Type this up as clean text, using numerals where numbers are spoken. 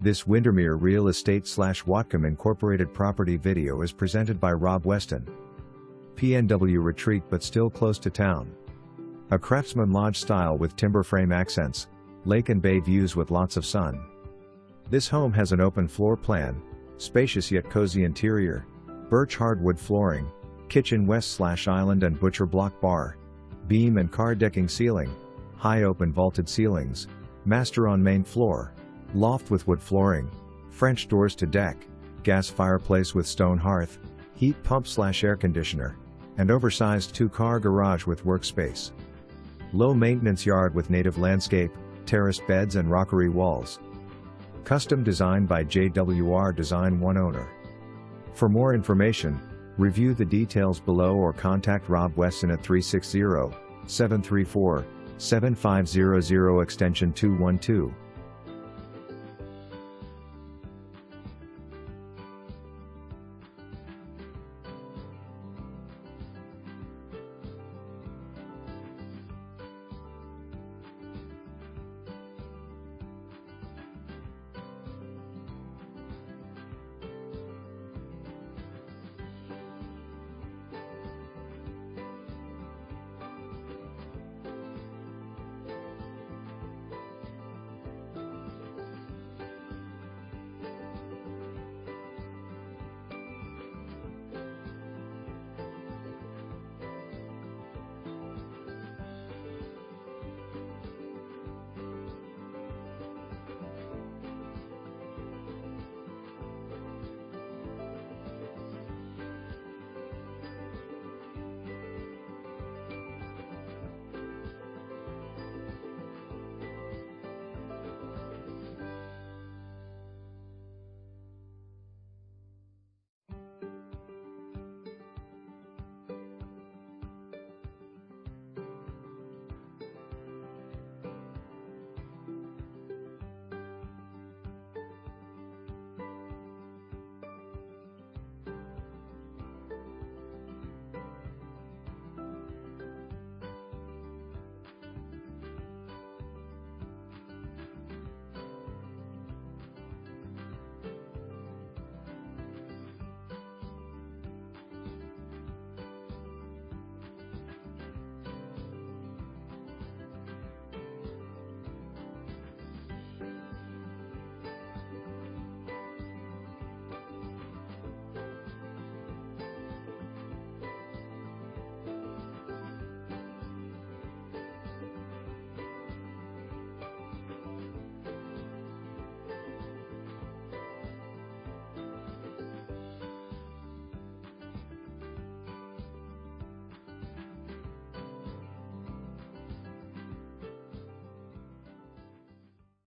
This Windermere Real Estate / Whatcom Incorporated property video is presented by Rob Weston. PNW retreat but still close to town. A Craftsman Lodge style with timber frame accents, lake and bay views with lots of sun. This home has an open floor plan, spacious yet cozy interior, birch hardwood flooring, kitchen west/island and butcher block bar, beam and car decking ceiling, high open vaulted ceilings, master on main floor, loft with wood flooring, French doors to deck, gas fireplace with stone hearth, heat pump/air conditioner, and oversized 2-car garage with workspace. Low maintenance yard with native landscape, terraced beds and rockery walls. Custom designed by JWR Design, one owner. For more information, review the details below or contact Rob Weston at 360-734-7500 extension 212.